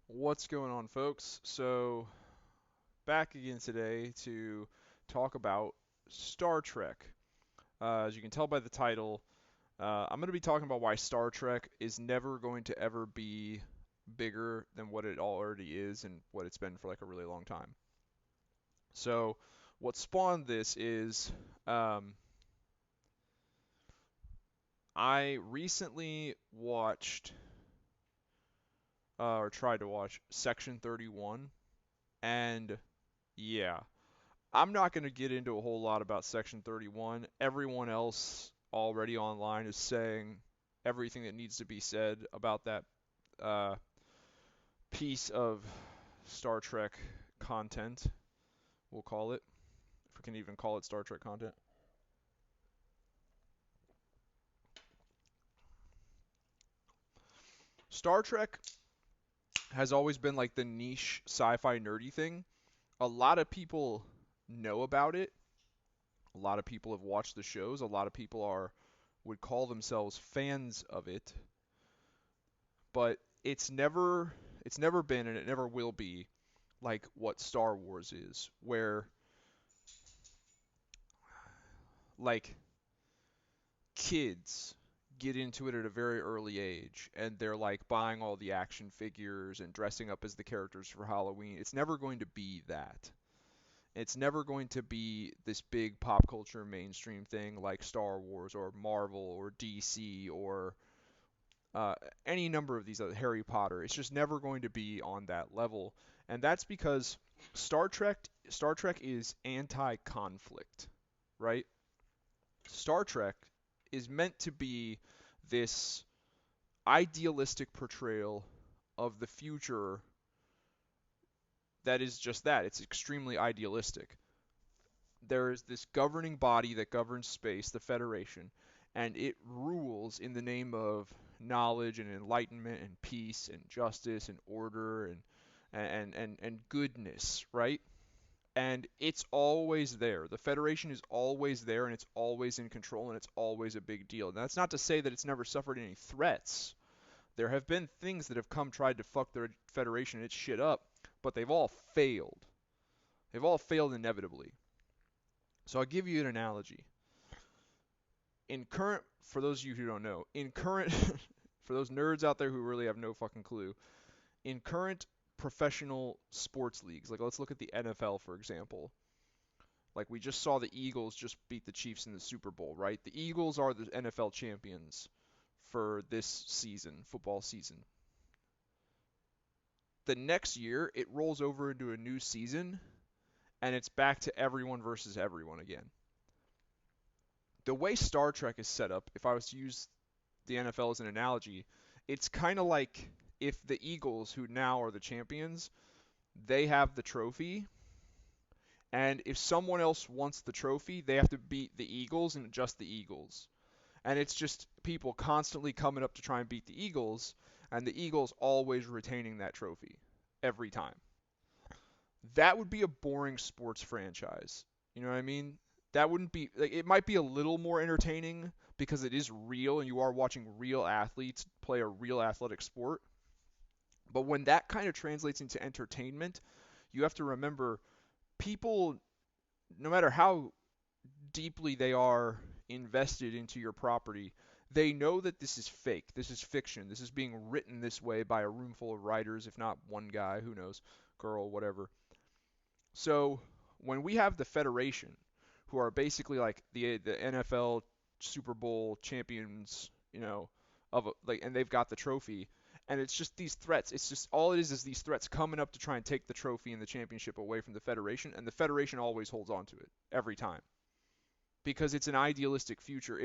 What's going on, folks? So, back again today to talk about Star Trek. As you can tell by the title, I'm going to be talking about why Star Trek is never going to ever be bigger than what it already is and what it's been for like a really long time. So, what spawned this is I recently watched or tried to watch Section 31, and yeah. I'm not going to get into a whole lot about Section 31. Everyone else already online is saying everything that needs to be said about that uh, piece of Star Trek content, we'll call it, if we can even call it Star Trek content. Star Trek has always been like the niche sci-fi nerdy thing. A lot of people know about it. A lot of people have watched the shows. A lot of people are would call themselves fans of it, but it's never been and it never will be like what Star Wars is, where like kids get into it at a very early age and they're like buying all the action figures and dressing up as the characters for Halloween. It's never going to be that. It's never going to be this big pop culture mainstream thing like Star Wars or Marvel or DC or uh, any number of these other Harry Potter. It's just never going to be on that level, and that's because Star Trek is anti-conflict, right? Star Trek is meant to be this idealistic portrayal of the future that is just that. It's extremely idealistic. There is this governing body that governs space, the Federation, and it rules in the name of knowledge and enlightenment and peace and justice and order and goodness, right? And it's always there. The Federation is always there and it's always in control and it's always a big deal. And that's not to say that it's never suffered any threats. There have been things that have come tried to fuck the Federation and its shit up, but they've all failed. They've all failed inevitably. So I'll give you an analogy. In current, for those of you who don't know, in current, for those nerds out there who really have no fucking clue, in current professional sports leagues, like let's look at the NFL for example. Like we just saw the Eagles just beat the Chiefs in the Super Bowl, right? The Eagles are the NFL champions for this season, football season. The next year, it rolls over into a new season, and it's back to everyone versus everyone again. The way Star Trek is set up, if I was to use the NFL as an analogy, it's kind of like if the Eagles, who now are the champions, they have the trophy, and if someone else wants the trophy, they have to beat the Eagles and just the Eagles. And it's just people constantly coming up to try and beat the Eagles, and the Eagles always retaining that trophy every time. That would be a boring sports franchise. You know what I mean? That wouldn't be like it might be a little more entertaining because it is real and you are watching real athletes play a real athletic sport. But when that kind of translates into entertainment, you have to remember people, no matter how deeply they are invested into your property, they know that this is fake. This is fiction. This is being written this way by a room full of writers, if not one guy, who knows, girl, whatever. So when we have the Federation, who are basically like the NFL Super Bowl champions, like, and they've got the trophy, and it's just these threats. It's just all it is these threats coming up to try and take the trophy and the championship away from the Federation, and the Federation always holds on to it every time because it's an idealistic future.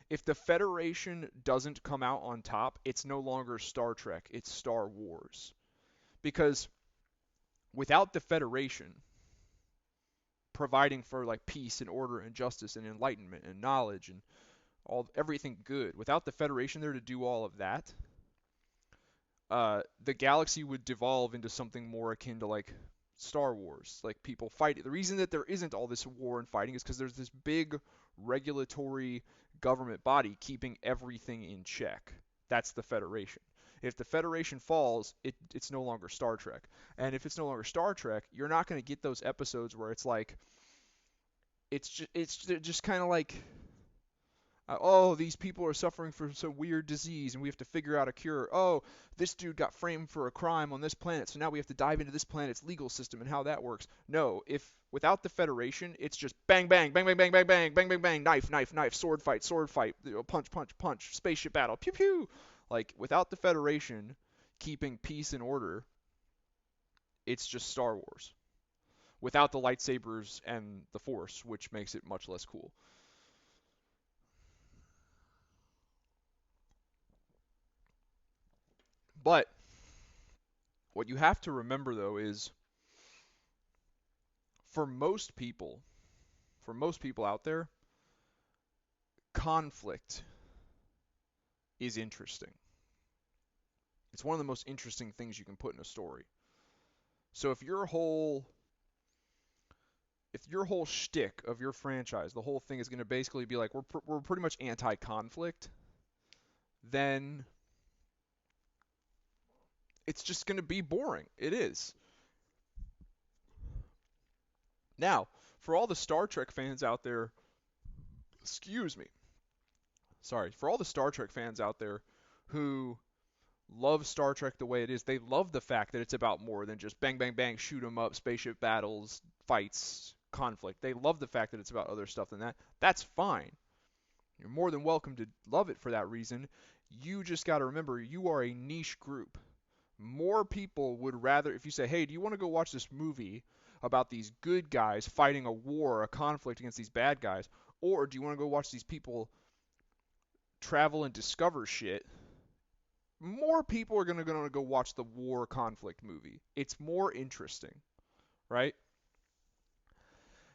If the Federation doesn't come out on top, it's no longer Star Trek, it's Star Wars. Because without the Federation providing for like peace and order and justice and enlightenment and knowledge and all everything good, without the Federation there to do all of that, the galaxy would devolve into something more akin to like Star Wars, like people fighting. The reason that there isn't all this war and fighting is because there's this big regulatory government body keeping everything in check. That's the Federation. If the Federation falls, it's no longer Star Trek. And if it's no longer Star Trek, you're not going to get those episodes where it's like it's just kind of like oh, these people are suffering from some weird disease and we have to figure out a cure. Oh, this dude got framed for a crime on this planet, so now we have to dive into this planet's legal system and how that works. No, if without the Federation, it's just bang, bang, bang, bang, bang, bang, bang, bang, bang, bang, knife, knife, knife, sword fight, punch, punch, punch, spaceship battle, pew, pew. Like, without the Federation keeping peace and order, it's just Star Wars. Without the lightsabers and the Force, which makes it much less cool. But what you have to remember though is for most people, for most people out there, conflict is interesting. It's one of the most interesting things you can put in a story. So if your whole shtick of your franchise, the whole thing is going to basically be like we're pretty much anti-conflict, then it's just going to be boring. It is. Now, for all the Star Trek fans out there, excuse me, sorry, for all the Star Trek fans out there who love Star Trek the way it is, they love the fact that it's about more than just bang, bang, bang, shoot 'em up, spaceship battles, fights, conflict. They love the fact that it's about other stuff than that. That's fine. You're more than welcome to love it for that reason. You just got to remember you are a niche group. More people would rather, if you say, hey, do you want to go watch this movie about these good guys fighting a war, a conflict against these bad guys, or do you want to go watch these people travel and discover shit? More people are going to go watch the war conflict movie. It's more interesting, right?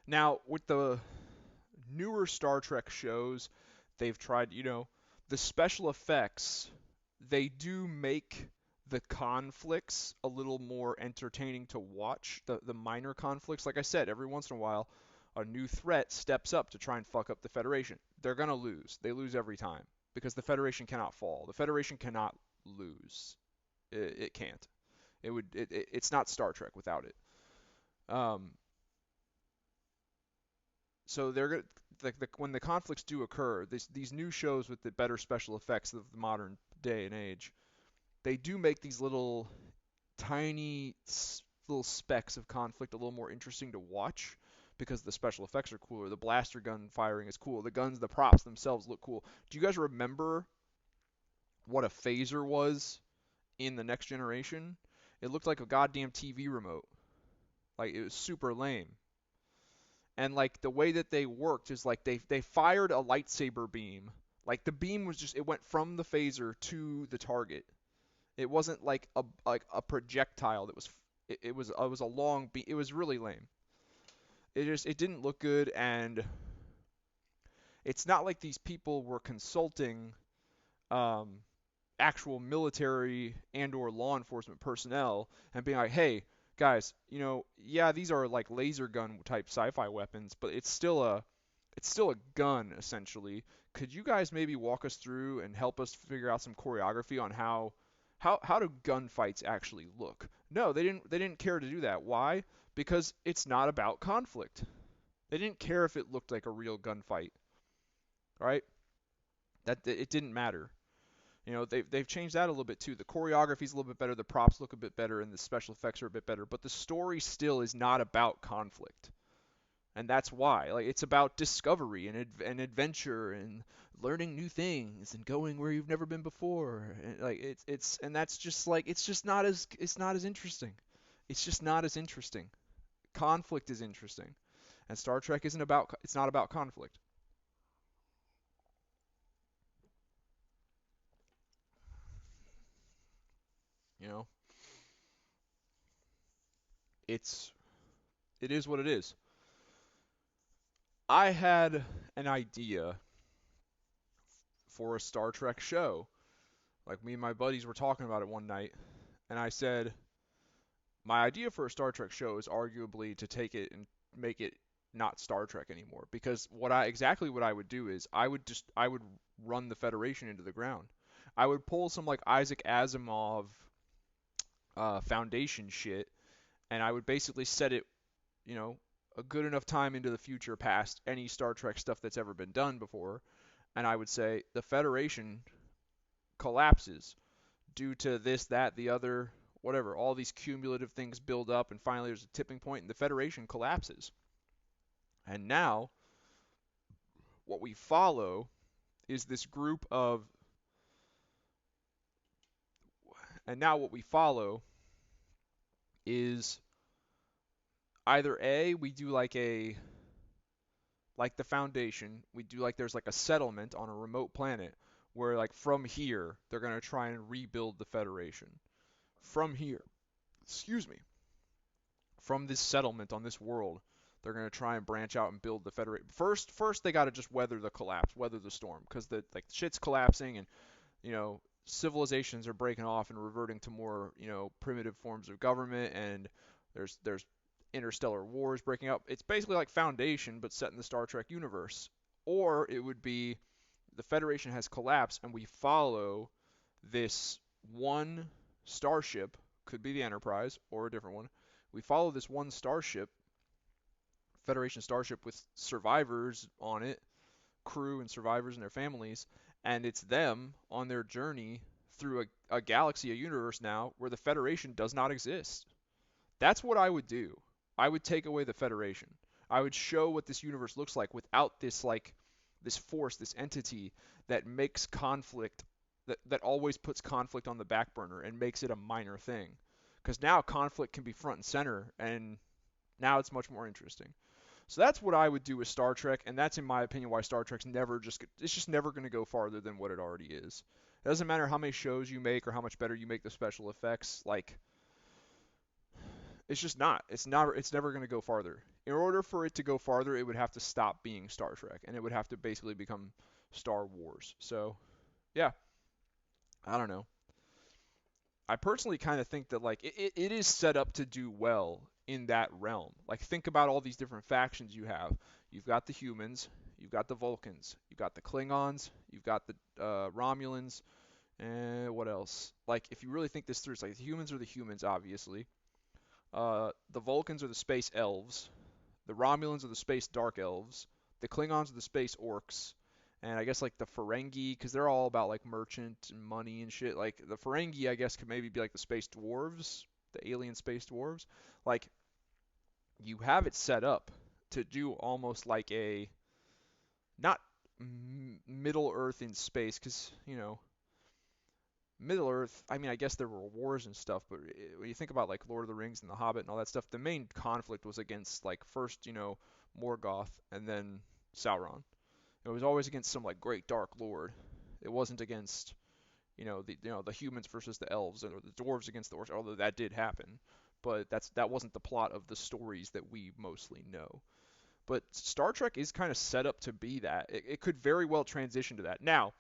Now, with the newer Star Trek shows, they've tried, the special effects, they do make the conflicts a little more entertaining to watch, the minor conflicts. Like I said, every once in a while, a new threat steps up to try and fuck up the Federation. They're going to lose. They lose every time because the Federation cannot fall. The Federation cannot lose. It can't. It's not Star Trek without it. Um, so they're gonna when the conflicts do occur, these new shows with the better special effects of the modern day and age, they do make these little tiny little specks of conflict a little more interesting to watch because the special effects are cooler. The blaster gun firing is cool. The guns, the props themselves look cool. Do you guys remember what a phaser was in the Next Generation? It looked like a goddamn TV remote. Like it was super lame. And like the way that they worked is like they fired a lightsaber beam. Like the beam was just it went from the phaser to the target. It wasn't like a projectile that was it was a long beam. It was really lame. It didn't look good, and it's not like these people were consulting um, actual military and or law enforcement personnel and being like, hey, guys, yeah, these are like laser gun type sci-fi weapons, but it's still a gun essentially. Could you guys maybe walk us through and help us figure out some choreography on how do gunfights actually look? No, they didn't care to do that. Why? Because it's not about conflict. They didn't care if it looked like a real gunfight, right? That it didn't matter. They've changed that a little bit too. The choreography's a little bit better, the props look a bit better, and the special effects are a bit better. But the story still is not about conflict, and that's why. Like it's about discovery and adventure and learning new things and going where you've never been before. And like and that's just like it's not as interesting. It's just not as interesting. Conflict is interesting, and Star Trek isn't about it's not about conflict. You know, it's it is what it is. I had an idea for a Star Trek show. Like me and my buddies were talking about it one night, and I said, my idea for a Star Trek show is arguably to take it and make it not Star Trek anymore. Because what I would do is I would run the Federation into the ground. I would pull some like Isaac Asimov foundation shit, and I would basically set it, you know, a good enough time into the future past any Star Trek stuff that's ever been done before, and I would say the Federation collapses due to this, that, the other, whatever. All these cumulative things build up, and finally there's a tipping point, and the Federation collapses. And now, what we follow is this group of, and now what we follow is either A, we do like the Foundation, we do like there's like a settlement on a remote planet where like from here they're going to try and rebuild the Federation. From here, excuse me, from this settlement on this world, they're going to try and branch out and build the Federation. First they got to just weather the collapse, weather the storm, because the like shit's collapsing and civilizations are breaking off and reverting to more primitive forms of government, and there's interstellar wars breaking up. It's basically like Foundation, but set in the Star Trek universe. Or it would be the Federation has collapsed, and we follow this one starship, could be the Enterprise or a different one. We follow this one starship, Federation starship with survivors on it, crew and survivors and their families, and it's them on their journey through a galaxy, a universe now where the Federation does not exist. That's what I would do. I would take away the Federation. I would show what this universe looks like without this force, this entity that makes conflict, that always puts conflict on the back burner and makes it a minor thing. Because now conflict can be front and center, and now it's much more interesting. So that's what I would do with Star Trek, and that's in my opinion why Star Trek's it's just never going to go farther than what it already is. It doesn't matter how many shows you make or how much better you make the special effects, like it's just not. It's never going to go farther. In order for it to go farther, it would have to stop being Star Trek, and it would have to basically become Star Wars. So, yeah, I don't know. I personally kind of think that like it is set up to do well in that realm. Like think about all these different factions you have. You've got the humans, you've got the Vulcans, you've got the Klingons, you've got the Romulans, and what else? Like if you really think this through, it's like the humans are the humans, obviously. The Vulcans are the space elves. The Romulans are the space dark elves. The Klingons are the space orcs. And I guess like the Ferengi, because they're all about like merchant and money and shit. Like the Ferengi, I guess, could maybe be like the space dwarves, the alien space dwarves. Like you have it set up to do almost like a not Middle Earth in space, because Middle Earth. I mean, I guess there were wars and stuff, but when you think about like Lord of the Rings and The Hobbit and all that stuff, the main conflict was against like first Morgoth and then Sauron. It was always against some like great dark lord. It wasn't against the humans versus the elves or the dwarves against the orcs, although that did happen. But that wasn't the plot of the stories that we mostly know. But Star Trek is kind of set up to be that. It could very well transition to that. Now,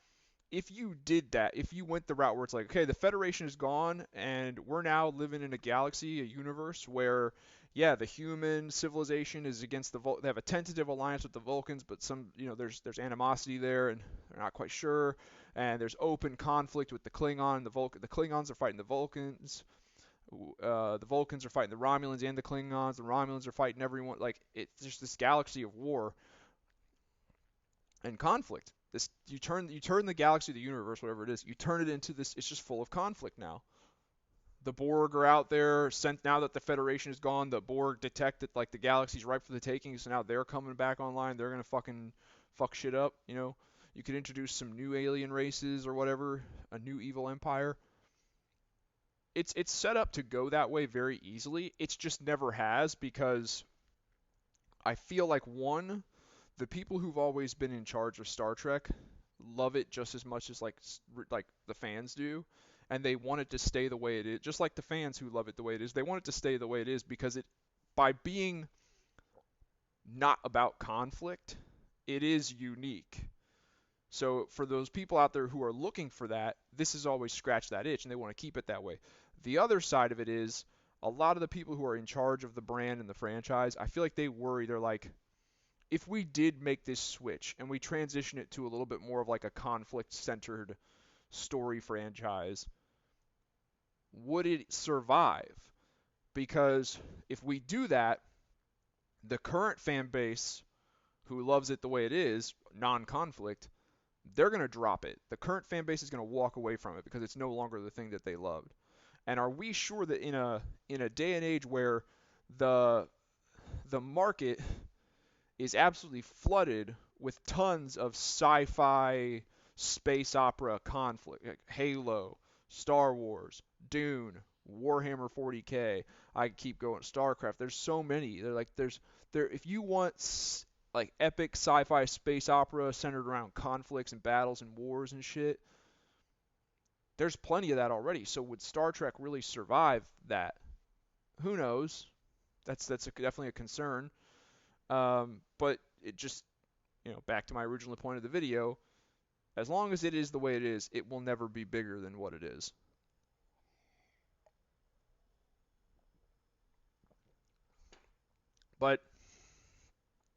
if you did that, if you went the route where it's like, okay, the Federation is gone, and we're now living in a galaxy, a universe where, yeah, the human civilization is against they have a tentative alliance with the Vulcans, but there's animosity there, and they're not quite sure, and there's open conflict with the Klingon. The Klingons are fighting the Vulcans. The Vulcans are fighting the Romulans and the Klingons. The Romulans are fighting everyone. Like it's just this galaxy of war and conflict. This you turn the galaxy, the universe, whatever it is, you turn it into this. It's just full of conflict now. The Borg are out there. Sent now that the Federation is gone, the Borg detect that like the galaxy's ripe for the taking. So now they're coming back online. They're gonna fucking fuck shit up. You could introduce some new alien races or whatever, a new evil empire. It's set up to go that way very easily. It's just never has because I feel like one, the people who've always been in charge of Star Trek love it just as much as like the fans do, and they want it to stay the way it is. Just like the fans who love it the way it is, they want it to stay the way it is because by being not about conflict, it is unique. So for those people out there who are looking for that, this has always scratched that itch and they want to keep it that way. The other side of it is a lot of the people who are in charge of the brand and the franchise, I feel like they worry. They're like, if we did make this switch and we transition it to a little bit more of like a conflict centered story franchise, would it survive? Because if we do that, the current fan base who loves it the way it is, non-conflict, they're going to drop it. The current fan base is going to walk away from it because it's no longer the thing that they loved. And are we sure that in a day and age where the the market is absolutely flooded with tons of sci-fi space opera conflict, like Halo, Star Wars, Dune, Warhammer 40K. I keep going. StarCraft. There's so many. They're like there's there. If you want like epic sci-fi space opera centered around conflicts and battles and wars and shit, there's plenty of that already. So would Star Trek really survive that? Who knows? Definitely a concern. But it just, back to my original point of the video, as long as it is the way it is, it will never be bigger than what it is. But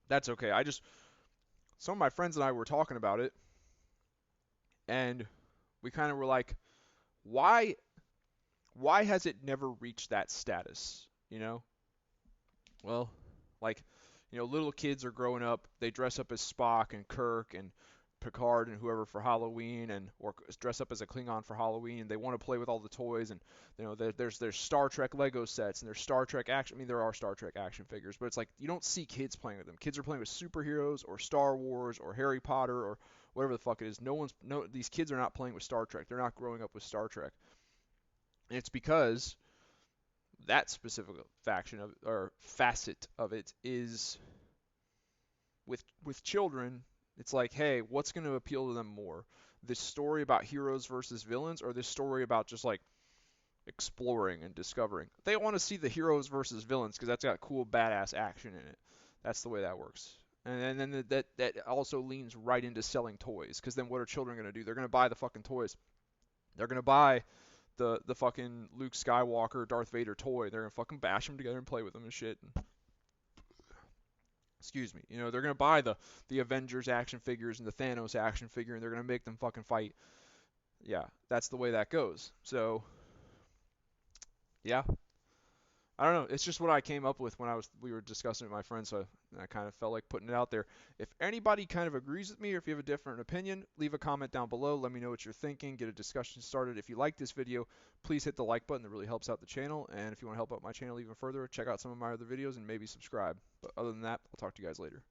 that's okay. Some of my friends and I were talking about it, and we kind of were like, why, why has it never reached that status? You know? Well, like, little kids are growing up, they dress up as Spock and Kirk and Picard and whoever for Halloween, and or dress up as a Klingon for Halloween, and they want to play with all the toys, and there's Star Trek Lego sets, and there's Star Trek action. I mean, there are Star Trek action figures, but it's like you don't see kids playing with them. Kids are playing with superheroes or Star Wars or Harry Potter or whatever the fuck it is. These kids are not playing with Star Trek. They're not growing up with Star Trek. And it's because that specific faction of or facet of it is with children. It's like, hey, what's going to appeal to them more? This story about heroes versus villains, or this story about just like exploring and discovering? They want to see the heroes versus villains because that's got cool badass action in it. That's the way that works. And then that also leans right into selling toys, because then what are children going to do? They're going to buy the fucking toys. They're going to buy the fucking Luke Skywalker, Darth Vader toy. They're gonna fucking bash them together and play with them and shit. Excuse me. They're gonna buy the Avengers action figures and the Thanos action figure, and they're gonna make them fucking fight. Yeah, that's the way that goes. So, yeah, I don't know. It's just what I came up with when we were discussing it with my friends, so I kind of felt like putting it out there. If anybody kind of agrees with me, or if you have a different opinion, leave a comment down below. Let me know what you're thinking. Get a discussion started. If you like this video, please hit the like button. That really helps out the channel. And if you want to help out my channel even further, check out some of my other videos and maybe subscribe. But other than that, I'll talk to you guys later.